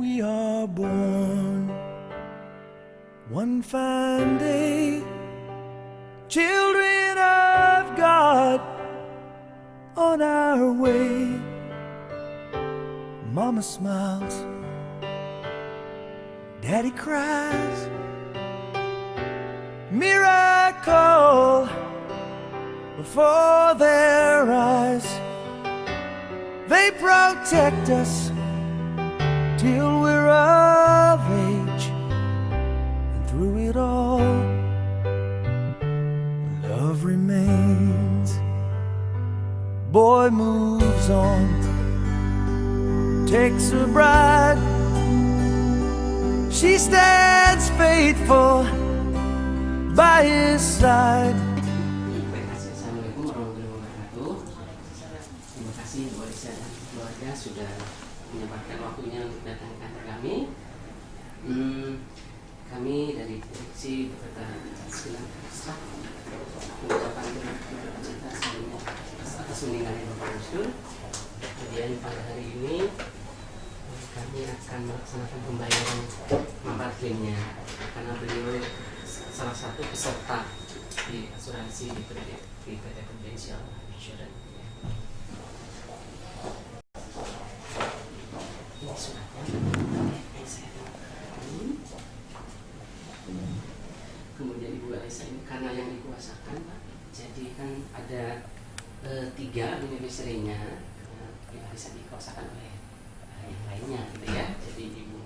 we are born. One fine day, children of God, on our way. Mama smiles, Daddy cries. Miracle before their eyes. They protect us till we're of age, and through it all, love remains. Boy moves on, takes a bride. She stands faithful by his side. Assalamualaikum warahmatullahi wabarakatuh. Terima kasih Bu Alisa dan keluarga sudah menyempatkan waktunya untuk datang ke kantor kami. Kami dari direksi beserta segala staf mengucapkan terima kasih sebelumnya atas meninggalnya Bapak Gus Dur. Kemudian pada hari ini kami akan melaksanakan pembayaran manfaat klaimnya karena beliau salah satu peserta di asuransi di PT Prudential Insurance. Ini suratnya. Kemudian Ibu Alisa ini karena yang dikuasakan Pak, jadi kan ada 3 beneficiary-nya yang bisa dikuasakan oleh yang lainnya gitu ya. Jadi Ibu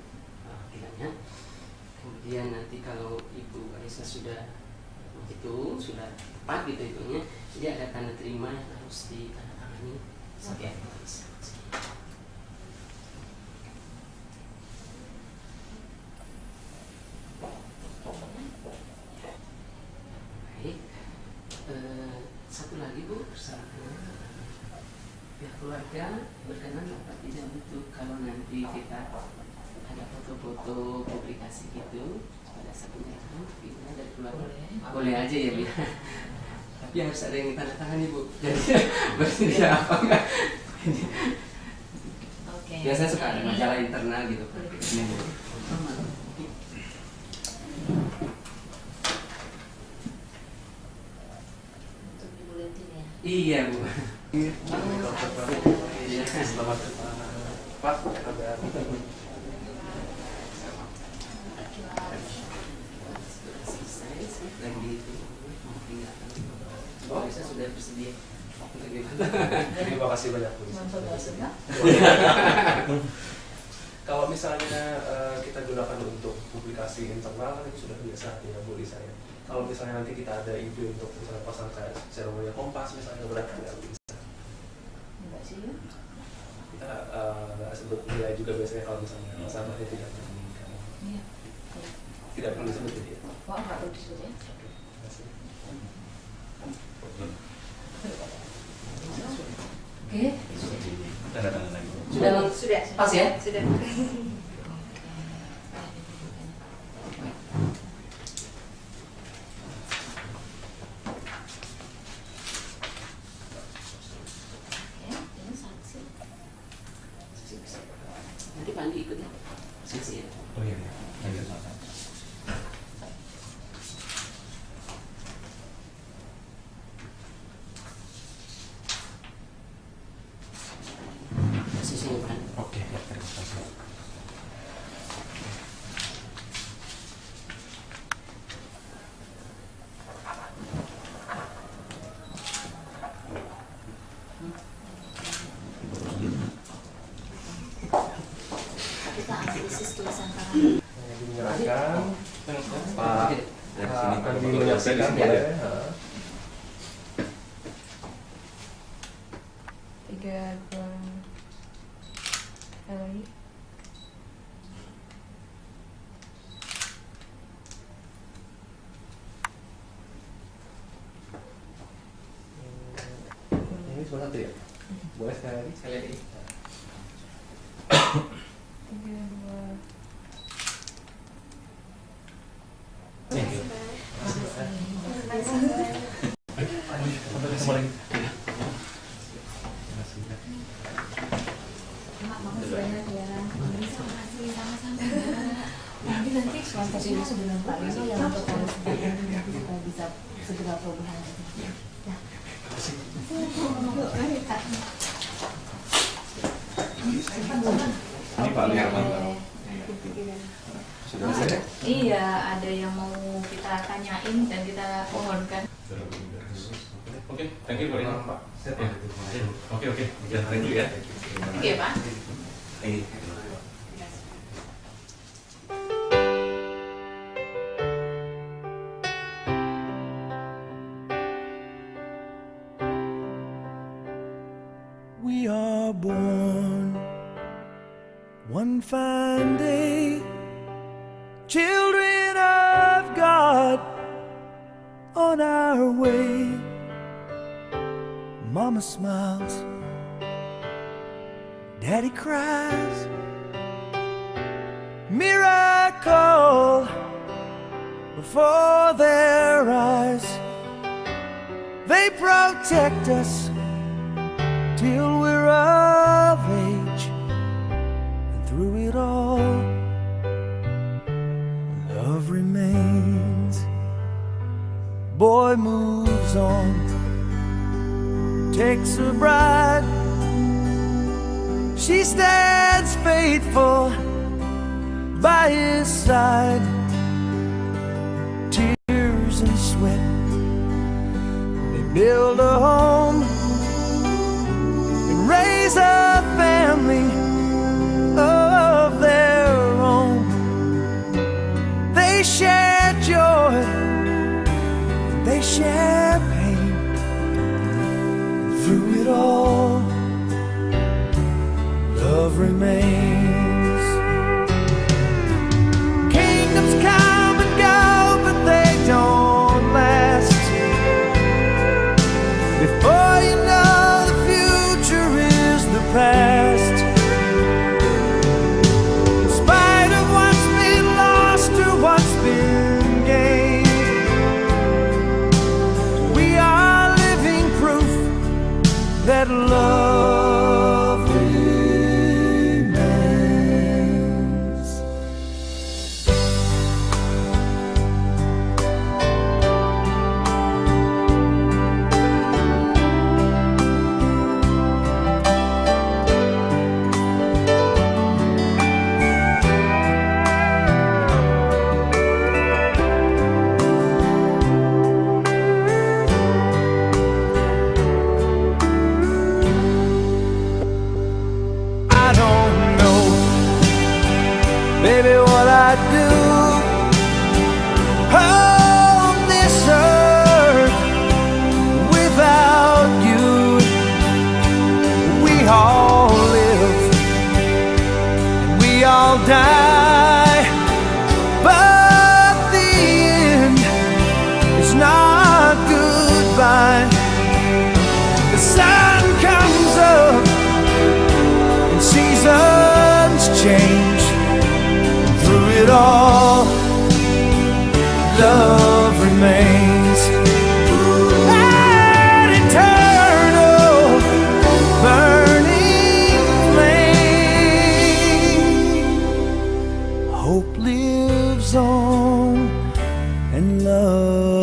kiranya kemudian nanti kalau Ibu Alisa sudah sudah tepat gitu itunya, jadi ada tanda terima yang harus ditandatangani sebagai Ibu Alisa. Baik, satu lagi Bu, pihak keluarga berkenan Bapak tidak butuh kalau nanti kita ada foto-foto publikasi gitu pada saat pernikahan, kita dari keluarga boleh aja ya Bu. Tapi harus ada yang ditandatangani Bu. Jadi bersedia apa enggak? Biasanya suka ada majalah internal gitu Pak. Iya Bu. Selamat Pak, kabar. Oh, saya sudah bersedia. Terima kasih banyak Bu. Kalau misalnya kita gunakan untuk publikasi internal kan itu sudah biasa ya Bu Lisa ya. Kalau misalnya nanti kita ada ide untuk misalnya pasang kayak seremoni Kompas misalnya berarti nggak bisa. Enggak sih ya. Kita sebut nilai juga biasanya kalau misalnya sahabatnya tidak menginginkan. Iya. Tidak perlu disebut jadi ya. Wah, nggak perlu disebut ya. Oke. Sudah pas ya? Sudah. Nanti Pandi ikut ya? Saksi ya? Oh iya. Sisinya Pak. Oke, ya, terima kasih. Kita analisis tulisan tangan. Menyerahkan Pak akan menyampaikan boleh. 3, 2, lagi. Ini cuma satu ya? Boleh sekali lagi? Sekali lagi. 3, 2. Sampai ketemu lagi. Makasih banyak ya. Makasih sama. nanti kontakin langsung dengan Pak Rino yang untuk kalau supaya kita bisa segera perubahan. Ya. Mari Kak. Ini Pak Liarmanto. Sudah ada? Iya, ada yang mau kita tanyain dan kita pohonkan. Oke, thank you Pak Lino. Oke, jalan dulu ya. Oke Pak. We are born one fine day, children of God, on our way. Mama smiles, Daddy cries. Miracle before their eyes. They protect us till we're of age, and through it all, love remains. Boy moves on, takes a bride. She stands faithful by his side. Tears and sweat, they build a home, raise a family of their own. They share joy, they share pain. Through it all, love remains. Kingdoms come and go, but they don't last. Before you know, the future is the past. In spite of what's been lost or what's been gained, we are living proof that love remains. I don't know, baby, what I'd do on this earth without you. We all live and we all die, but the end is not goodbye. The sun comes up, seasons change. Through it all, love remains. An eternal burning flame. Hope lives on and love